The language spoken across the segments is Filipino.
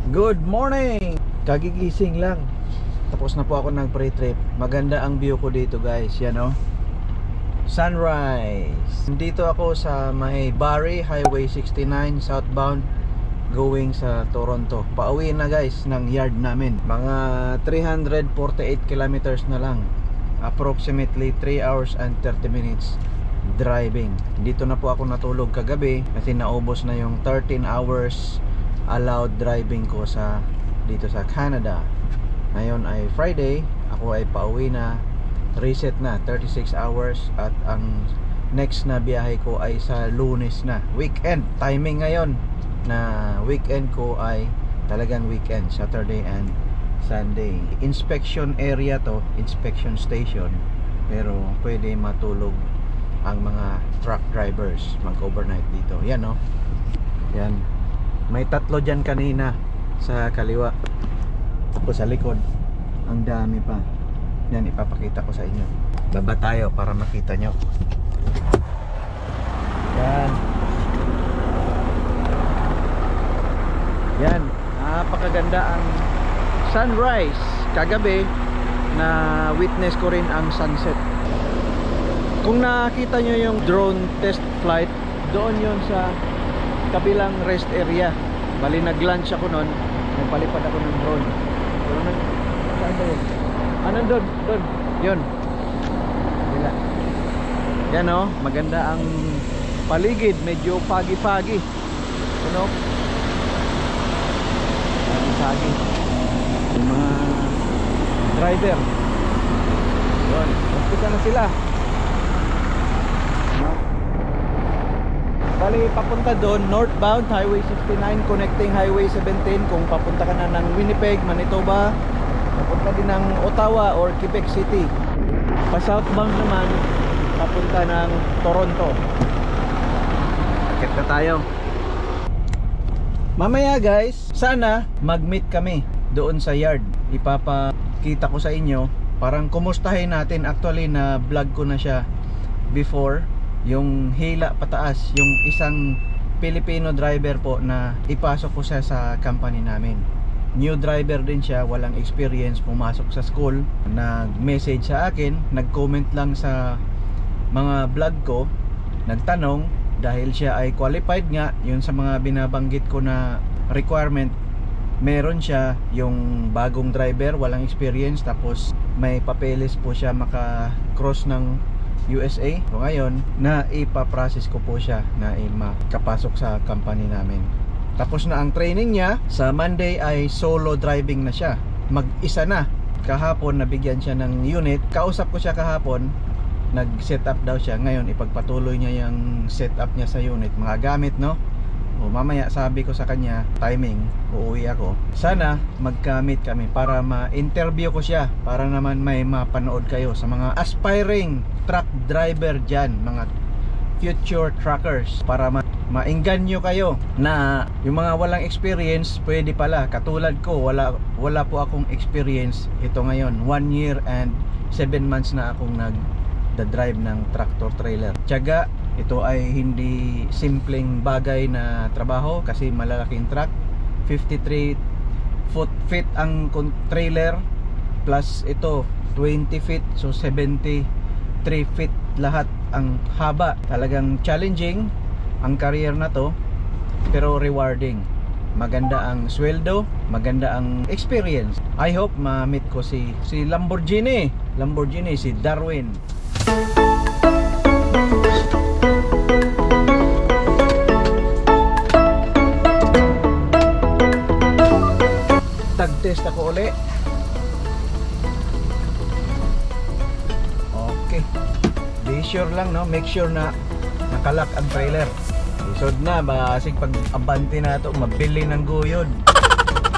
Good morning! Kagigising lang. Tapos na po ako ng pre-trip. Maganda ang view ko dito guys. Yan o. Sunrise. Dito ako sa may Barrie Highway 69 southbound going sa Toronto. Pauwi na guys ng yard namin. Mga 348 kilometers na lang. Approximately 3 hours and 30 minutes driving. Dito na po ako natulog kagabi kasi naubos na yung 13 hours allowed driving ko sa dito sa Canada. Ngayon ay Friday, ako ay pauwi na, reset na 36 hours at ang next na biyahe ko ay sa Lunes na, weekend. Timing ngayon na weekend ko ay talagang weekend, Saturday and Sunday. Inspection area to, inspection station, pero pwede matulog ang mga truck drivers, mag-overnight dito. Yan o, yan. May tatlo dyan kanina sa kaliwa. Tapos sa likod, ang dami pa. Yan, ipapakita ko sa inyo. Baba tayo para makita nyo. Yan. Yan, napakaganda ang sunrise. Kagabi, na witness ko rin ang sunset. Kung nakita nyo yung drone test flight, doon yon sa kabilang rest area. Bali nag-lunch ako noon, nagpalipad ako ng drone. Pero saan ba yun? Doon, yun. Bila. Yan o, maganda ang paligid, medyo pagi-pagi. Ano? Pagi-pagi. Yung mga driver. Yun, hospital na sila. Bali, papunta doon, northbound, Highway 69, connecting Highway 17. Kung papunta ka na ng Winnipeg, Manitoba, papunta din ng Ottawa or Quebec City. Pa-southbound naman, papunta ng Toronto. Akit na tayo. Mamaya guys, sana mag-meet kami doon sa yard. Ipapakita ko sa inyo, parang kumustahin natin. Actually, na vlog ko na siya before. Yung hila pataas, yung isang Filipino driver po na ipasok ko siya sa company namin. New driver din siya, walang experience, pumasok sa school. Nag-message sa akin, nag-comment lang sa mga vlog ko, nagtanong dahil siya ay qualified nga, yun sa mga binabanggit ko na requirement. Meron siya yung bagong driver, walang experience, tapos may papeles po siya maka-cross ng USA. So ngayon, na ipaprocess ko po siya na makapasok sa company namin. Tapos na ang training niya. Sa Monday ay solo driving na siya. Mag-isa na. Kahapon nabigyan siya ng unit. Kausap ko siya kahapon. Nag-set up daw siya. Ngayon ipagpatuloy niya yung set up niya sa unit. Mga gamit, no? O mamaya sabi ko sa kanya, timing, uuwi ako. Sana mag-meet kami para ma-interview ko siya, para naman may mapanood kayo sa mga aspiring truck driver dyan, mga future truckers, para ma-inganyo kayo na yung mga walang experience pwede pala. Katulad ko, wala po akong experience. Ito ngayon 1 year and 7 months na akong nag-drive ng tractor trailer. Tiyaga. Ito ay hindi simpleng bagay na trabaho kasi malalaking truck. 53 feet ang trailer, plus ito 20 feet, so 73 feet lahat ang haba. Talagang challenging ang career na to, pero rewarding. Maganda ang sweldo, maganda ang experience. I hope ma-meet ko si Lamborghini, si Darwin. Tag-test ako uli. Okay. Be sure lang, no? Make sure na nakalock ang trailer. Isod na, basig pag abante na ito, mabili ng guyod.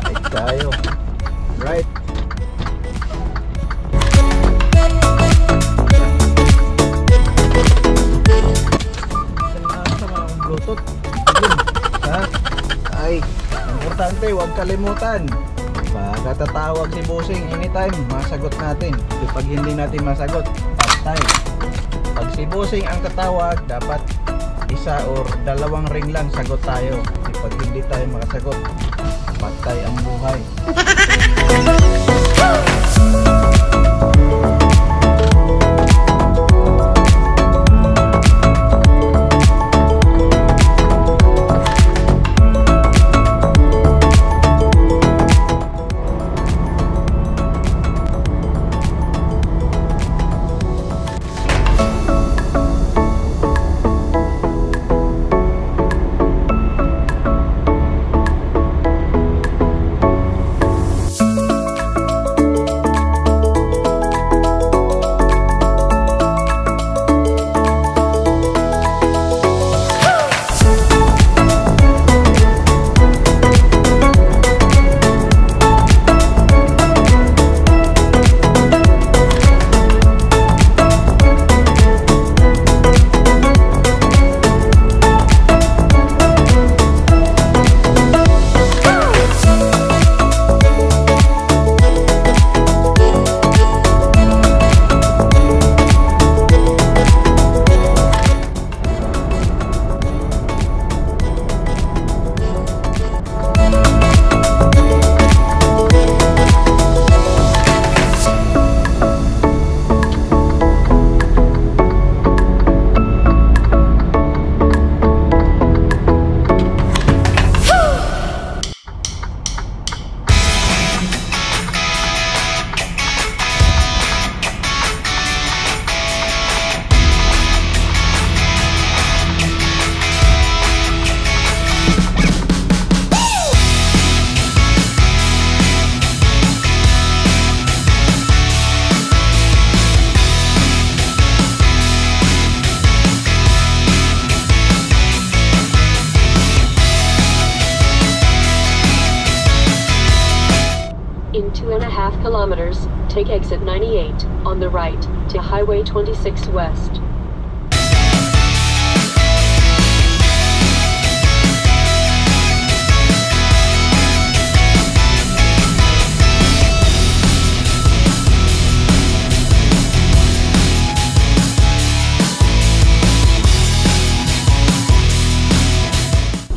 Ay tayo. Right. Sama ang Bluetooth. Ha? Ay, importante, huwag kalimutan. Baka tatawag si Bossing anytime, masagot natin. Pag hindi natin masagot, patay. Pag si Bossing ang tatawag, dapat isa or dalawang ring lang sagot tayo. Pag hindi tayo makasagot, Patay ang buhay. In 2.5 kilometers, take exit 98 on the right to Highway 26 West.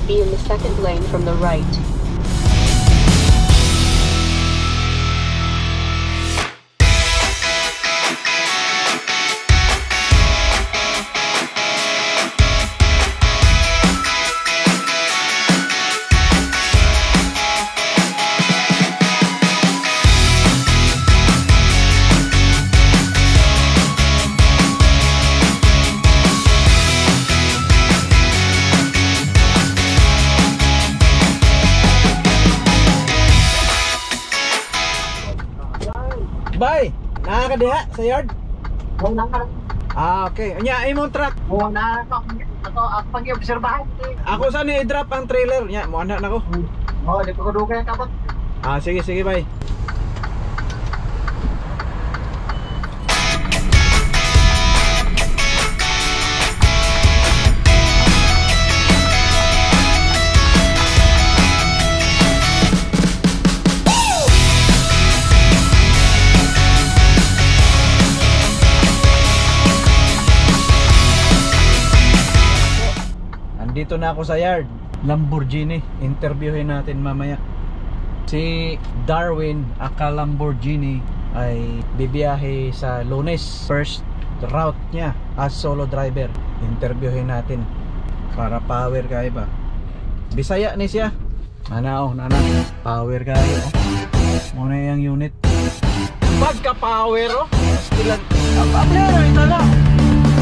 Be in the second lane from the right. Bay, nakakadiha sa yard? Oo na ka. Okay. Nya imong truck. Oo na ako pag-obserbahan. Ako sa ni i-drop ang trailer. Nya mo anak nako. Oo, di ko dugay kapot. Sige sige bay. Dito na ako sa yard. Lamborghini. Interviewin natin mamaya. Si Darwin Aka Lamborghini ay bibiyahe sa Lunes. First route niya as solo driver. Interviewin natin para power kayo ba. Bisaya ni siya. Nanaw, power kayo. Muna yung unit. Pagka power oh. Stilan. Pablero ito na.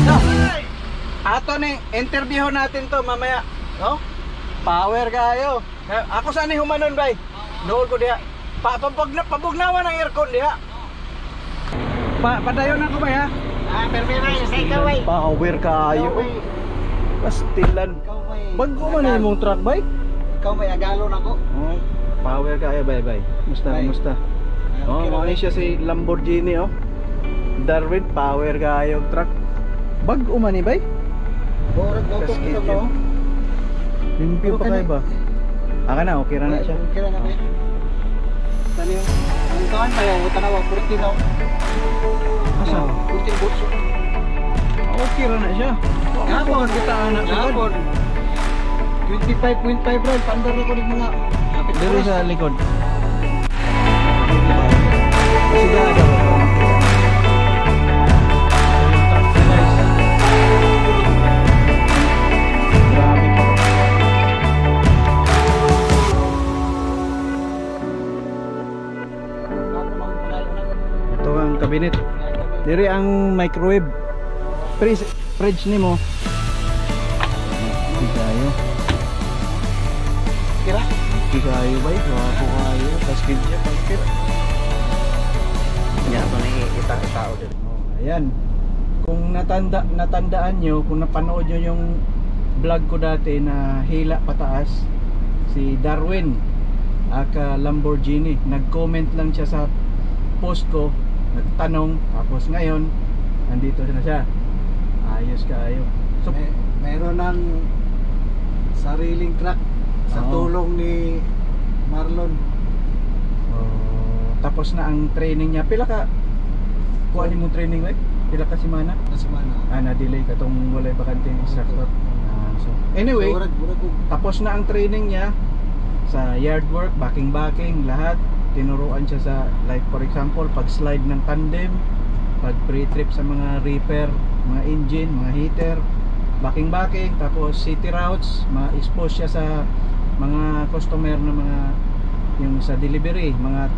No. Ato ni interview natin to mamaya, no? Power kayo. Ako saan ni humanon bay? Doon ko diha. Pabugnawan ang aircon diha. Padayon ako bay ha. Permira sa ikaw ay. Power kayo. Pastilan. Bago man imong truck bay? Ikaw may agalo nako. Oh, power kayo bay. Musta? Oh, mo siya si Lamborghini oh. Darwin power kayo truck. Bago man ni bay? Borog go to no. Limpyo pa kayo ba? Na, okay na siya. Okay na kay. Tani ang kawan pa yung tanawa 14 na. Asa? 14 butso. Okay na siya. Gapon kita anak sa gapon. 25.5 rod pandar ko ng mga Dito sa likod. Sigado. Grabe pa. Ito ang kabinet. Diri ang microwave. Fridge nimo. Di kayo. Kira? Di kayo ba? Wapo kayo. Tapos kidya pagkira. Kanya ito na itao din. Ayan. Kung natandaan nyo, kung napanood nyo yung vlog ko dati na hila pataas, si Darwin aka Lamborghini, nag-comment lang siya sa post ko, nagtanong, tapos ngayon nandito na siya. Ayos kayo. So, Meron ng sariling truck sa Oo. tulong ni Marlon. tapos na ang training niya. Pila ka kuha ni mo training like? Pila ka semana? Kasi mana. Na-delay ka tong walay bakante instructor. So anyway, tapos na ang training niya sa yard work, backing, lahat. Tinuruan siya sa, like for example, pag slide ng tandem, pag pre-trip sa mga repair, mga engine, mga heater, backing, tapos city routes, ma-expose siya sa mga customer na mga yung sa delivery, mga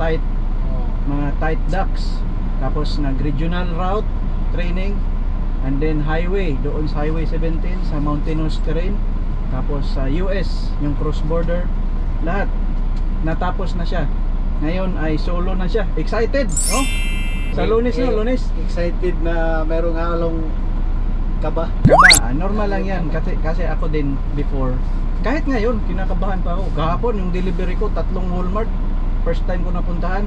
tight ducts. Tapos nag-regional route training, and then highway, doon sa highway 17 sa mountainous terrain. Tapos sa US, yung cross border, lahat natapos na siya. Ngayon ay solo na siya. Excited, no? Sa Lunes, no? Lunes. Excited na merong halong kaba. Normal lang yan. Kasi ako din before, kahit ngayon, kinakabahan pa ako. Kahapon, yung delivery ko, 3 Walmart. First time ko napuntahan.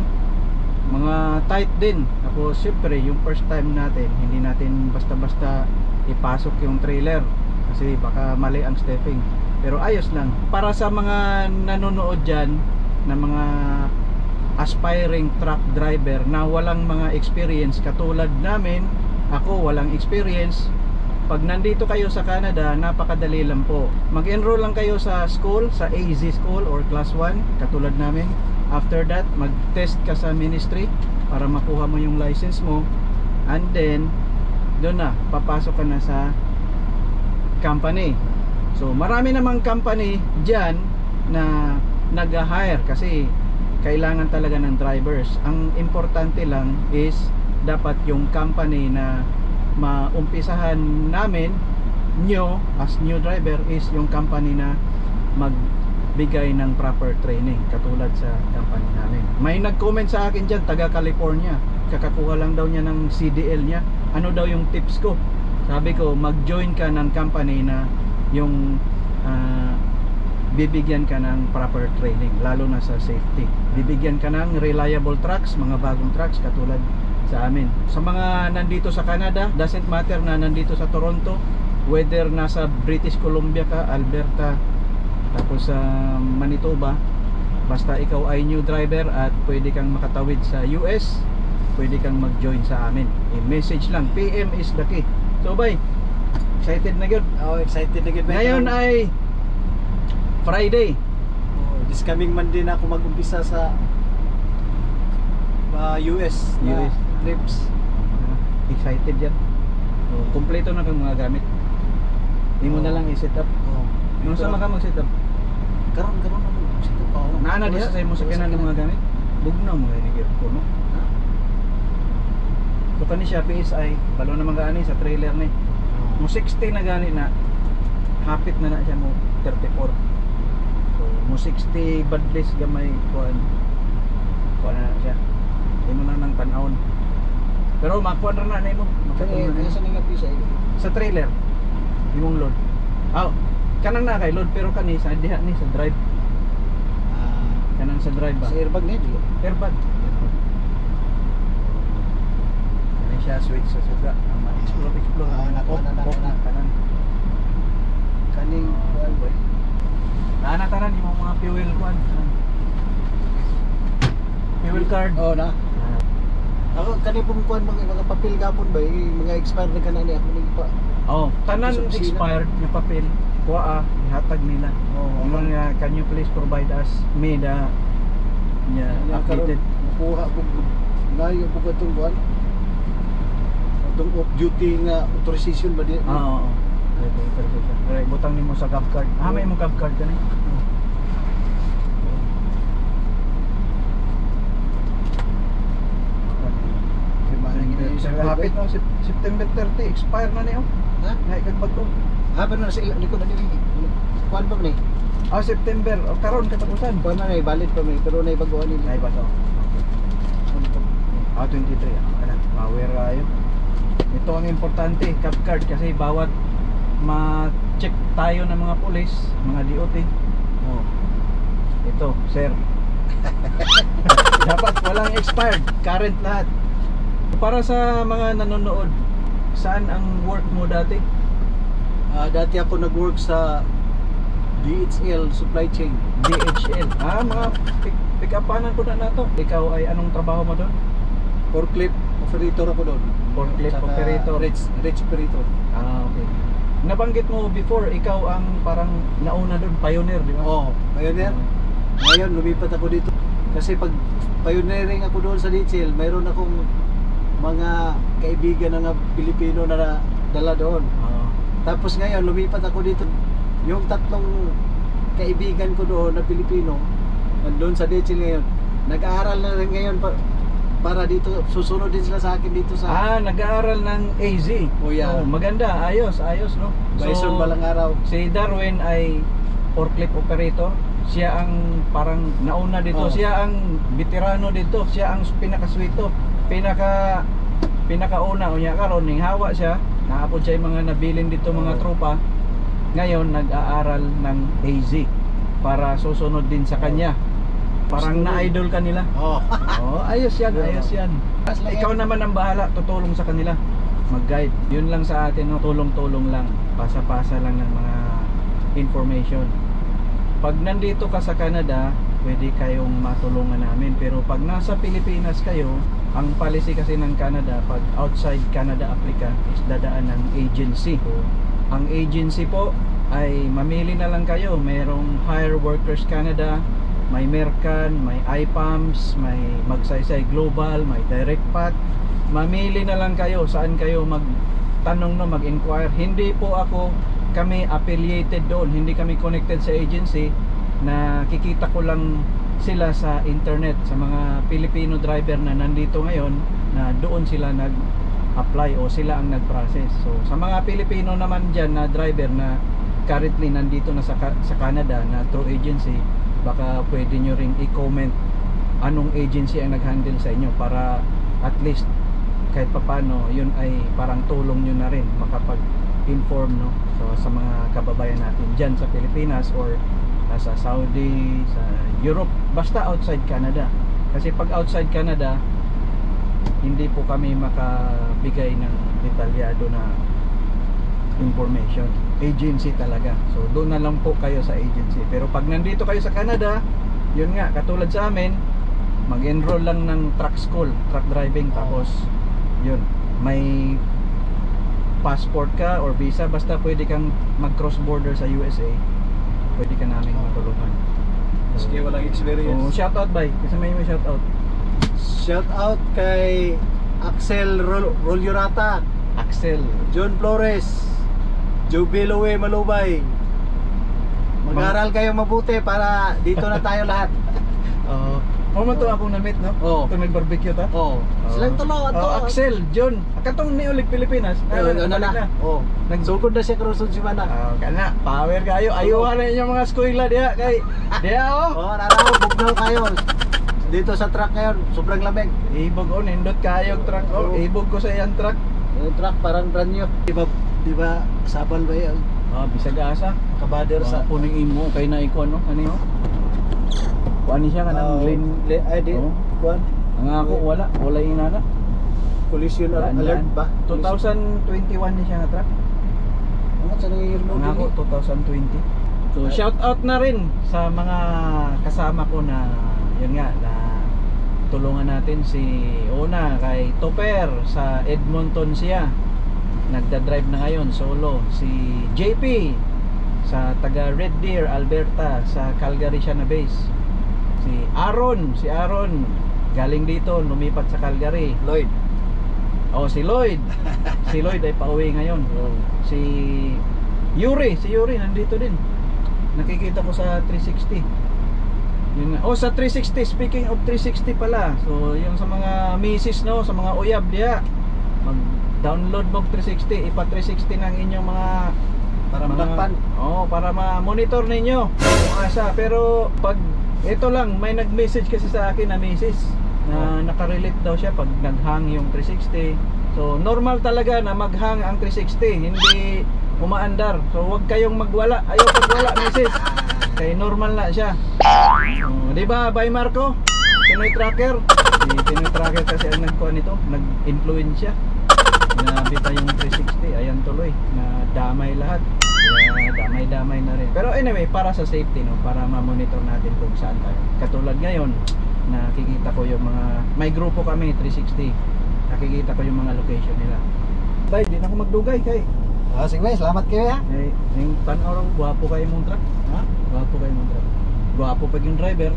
Mga tight din. Tapos, syempre, yung first time natin, hindi natin basta-basta ipasok yung trailer. Kasi baka mali ang stepping. Pero ayos lang. Para sa mga nanonood dyan, na mga aspiring truck driver na walang mga experience katulad namin, ako walang experience. Pag nandito kayo sa Canada, napakadali lang po. Mag-enroll lang kayo sa school, sa AZ school or class 1 katulad namin. After that, mag-test ka sa ministry para makuha mo yung license mo, and then doon na, papasok ka na sa company. So marami namang company dyan na nag-hire kasi kailangan talaga ng drivers. Ang importante lang is dapat yung company na maumpisahan namin nyo as new driver is yung company na magbigay ng proper training katulad sa company namin. May nag-comment sa akin dyan, taga California, kakakuha lang daw niya ng CDL niya. Ano daw yung tips ko? Sabi ko, mag-join ka ng company na yung bibigyan ka ng proper training, lalo na sa safety. Bibigyan ka ng reliable trucks, mga bagong trucks katulad sa amin. Sa mga nandito sa Canada, doesn't matter na nandito sa Toronto, whether nasa British Columbia ka, Alberta, tapos sa Manitoba, basta ikaw ay new driver at pwede kang makatawid sa US, pwede kang mag-join sa amin. I-message lang, PM is the key. So bye, excited na yun? Oh, excited na yun. Ngayon ay Friday. This coming Monday na ako mag-umpisa sa US na US. trips. Excited yan. So, kompleto na kang mga gamit. Hindi mo na lang i-set up. Nung sama ka mag-set up? Karon ako set up ako. Naana diha sa imo sakyanan ng mga gamit. Bugnaw mo kay ni kuno. So kani siya PSI, balo na magani sa trailer ni. Mo 60 na gani na. Hapit na na siya mo 34. So mo 60 badless gamay kuan. Kuan na siya. Imo na nang tan-awon. Pero makuan ra na nimo. Kaya sa nga PSI. Sa trailer imong load. Kanang na kay load pero kani sa diha ni sa drive. Kanang sa drive ba? Sa airbag ni dilo. Airbag. Kani siya switch sa suga. Explore. Kanan. Kaning kuan boy. Tanan imong mga fuel kuan. Fuel card. Oh na. Ako kani pong kuan mga papel gapon ba mga expired na kanani ako ni pa. Tanan Sa opisina. expired nga papel. Kuha ihatag nila. Ingon nga, can you please provide us me the updated? Nakuha ko layo po katong kuan. Atong off duty nga authorization ba di? Oo. Right, butang nimo sa cab card. May mo cab card kani. Hapit na September 30 expire na niyo. Ha? Ngay kag bago. Pero nasa likod na ni kuan pa ni. September karon katapusan. Kuan na valid pa mi pero na baguan ni. Ay ba to? 23. Ano? Power kayo. Ito ang importante, cab card kasi bawat ma-check tayo ng mga pulis, mga DOT. Ito, sir. Dapat walang expired, current lahat. Para sa mga nanonood, saan ang work mo dati? Dati ako nag-work sa DHL supply chain. DHL. Mga pick-upanan ko na to. Ikaw ay anong trabaho mo doon? Forklift operator ako doon. Forklift operator. Rich operator. Okay. Nabanggit mo before, ikaw ang parang nauna doon, pioneer, di ba? Oo, pioneer. Ngayon, lumipat ako dito. Kasi pag pioneering ako doon sa DHL, mayroon akong mga kaibigan na Pilipino na dala doon. Tapos ngayon, lumipat ako dito. Yung tatlong kaibigan ko doon na Pilipino, nandun sa DHL ngayon, nag-aaral na rin ngayon para dito, susunod din sila sa akin dito sa... nag-aaral ng AZ. Yeah. Maganda, ayos, no? Bison balang araw. Si Darwin ay forklift operator. Siya ang parang nauna dito. Siya ang veterano dito. Siya ang pinakaswito. Pinakauna. Unya karon ning hawa siya. Naapod siya yung mga nabilin dito mga tropa. Ngayon, nag-aaral ng AZ para susunod din sa kanya. Parang na-idol ka nila. Ayos yan, ayos yan. Ikaw naman ang bahala, tutulong sa kanila. Mag-guide. Yun lang sa atin, no? Tulong-tulong lang. Pasa-pasa lang ng mga information. Pag nandito ka sa Canada, pwede kayong matulungan namin. Pero pag nasa Pilipinas kayo, ang policy kasi ng Canada, pag outside Canada applicant is dadaan ng agency. Ang agency po ay mamili na lang kayo. Merong Hire Workers Canada, may Mercan, may IPAMS, may Magsaysay Global, may Direct Path. Mamili na lang kayo saan kayo magtanong no, mag-inquire. Hindi po kami affiliated doon, hindi kami connected sa agency. Nakikita ko lang sila sa internet, sa mga Filipino driver na nandito ngayon, na doon sila nag-apply o sila ang nag-process. So sa mga Pilipino naman dyan na driver na currently nandito na sa Canada na through agency, baka pwede nyo ring i-comment anong agency ang nag-handle sa inyo para at least kahit papano yun ay parang tulong nyo na rin makapag-inform, no? So sa mga kababayan natin dyan sa Pilipinas or nasa Saudi, sa Europe, basta outside Canada. Kasi pag outside Canada, hindi po kami makabigay ng detalyado na information. Agency talaga. So doon na lang po kayo sa agency. Pero pag nandito kayo sa Canada, yun nga, katulad sa amin, mag-enroll lang ng truck school, truck driving, tapos yun, may passport ka or visa, basta pwede kang mag-cross border sa USA, pwede ka namin matulungan. Maski walang experience. So, shout out by, kasi may shout out. Shout out kay Axel Rolyurata, Axel, John Flores, Jubilowe Malubay. Mag-aral kayo mabuti para dito na tayo lahat. Mo to akong na-meet, no? Ito nag-barbecue ta? Silang tulo. Axel, John, katong ni ulit Pilipinas. Nagsugod na siya Cruzon si Mana. Kana, power kayo. Ayuhan na inyong mga eskwela diha kay diha naraw bugnaw kayo. Dito sa truck ngayon, sobrang lamig. Ibog nindot kayo truck. Ibog ko sa iyang truck. Yung truck parang brand new. Di ba sabal ba yan? Bisag asa. Kabader sa puning imo kay na iko, no? Ano yun? Kuan siya kanang lane. Kuan? Ang ako wala inana. Collision alert ba? 2021 ni siya nga truck. Sa nangyayari mo? Ang ako 2020. So shout out na rin sa mga kasama ko na yun nga na tulungan natin si una kay Topper sa Edmonton siya. Nagda-drive na ngayon solo. Si JP sa taga Red Deer, Alberta, sa Calgary siya na base. Si Aaron galing dito, lumipat sa Calgary. Lloyd. Oh, si Lloyd. Si Lloyd ay pauwi ngayon. Si Yuri nandito din. Nakikita ko sa 360. Yun nga. Oh, sa 360, speaking of 360 pala. So, yung sa mga misis, no, sa mga uyab diya, mag-download mo 360, ipa 360 ng inyong mga Para malakpan. para ma-monitor ninyo kung asa. Pero pag ito lang, may nag-message kasi sa akin na misis na nakarelate daw siya pag nag-hang yung 360. So normal talaga na mag-hang ang 360, hindi umaandar. So wag kayong magwala, ayaw pagwala misis. Kaya normal na siya. Di ba, Bay Marco? Pinoy Tracker. Si Pinoy Tracker kasi ang nagkuha nito, nag-influence siya. Nabita yung 360, ayan tuloy, na damay lahat. Kaya damay-damay na rin. Pero anyway, para sa safety, no, para ma-monitor natin kung saan tayo. Katulad ngayon, nakikita ko yung mga, may grupo kami 360. Nakikita ko yung mga location nila. Bay, di na ako magdugay kay. Sige bay, salamat kayo ha. Eh, yung tanaw, guwapo kayo mong truck. Ha? Guwapo kayo mong truck. Guwapo pag yung driver.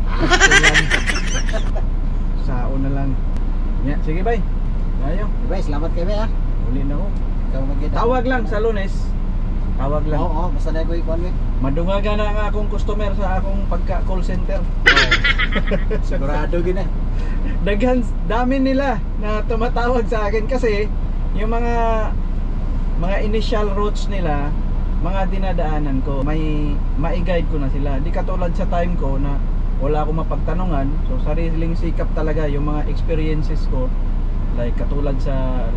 Sao na lang. Yeah, sige bay. Ayaw. Bay, salamat kayo ha. Uli na ako. Ikaw magkita. Tawag lang sa Lunes. Tawag lang. Oo, basta na ko ikuan week. Madungaga na ang akong customer sa akong pagka-call center. Sigurado gina. Daghan, dami nila na tumatawag sa akin kasi yung mga initial routes nila, mga dinadaanan ko, may mai-guide ko na sila. Di katulad sa time ko na wala akong mapagtanungan. So sariling sikap talaga yung mga experiences ko. Like katulad sa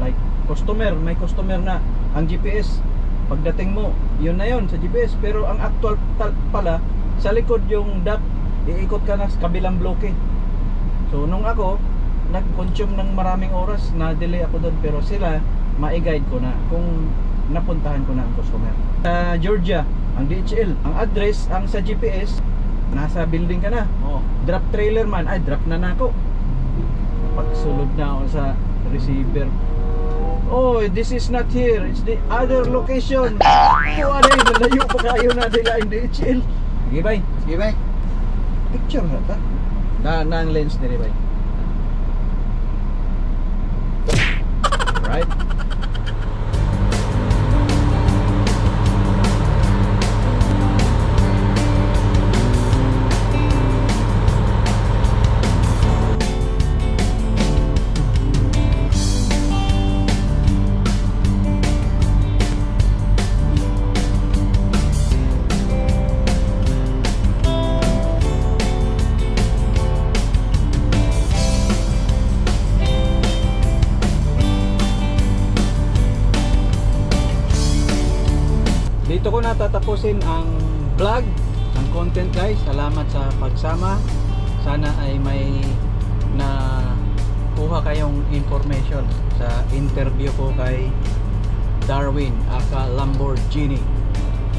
customer, may customer na ang GPS pagdating mo, yun na yun sa GPS, pero ang actual pala sa likod yung DAP, iikot ka na sa kabilang bloke. So nung ako nag-consume ng maraming oras, na-delay ako doon, pero sila ma-guide ko na kung napuntahan ko na ang customer. Sa Georgia, ang DHL, ang address, ang sa GPS, nasa building ka na. Drop trailer man, ay drop na ako. Pagsulod na ako sa receiver, oh, this is not here, it's the other location. So ano yun, nalayo pa kayo na nila yung DHL. Sige bay. Sige bay. Picture na ta na ang lens nila bay. Right. Dito ko natatapusin ang vlog, ang content guys. Salamat sa pagsama. Sana ay may nakuha kayong information sa interview ko kay Darwin aka Lamborghini.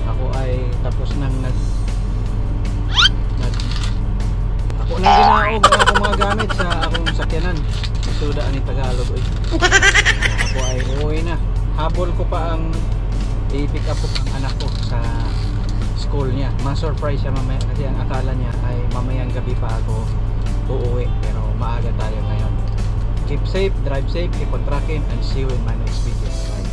Ako ay tapos nang ako nang ginaog ang akong mga gamit sa akong sakyanan. Suda ni Tagalog oy. Ako ay uuwi na. Habol ko pa ang i-pick up ko ang anak ko sa school niya. Ma-surprise siya mamaya kasi ang akala niya ay mamayang gabi pa ako uuwi, pero maaga tayo ngayon. Keep safe, drive safe, keep on tracking, and see you in my next video. Bye.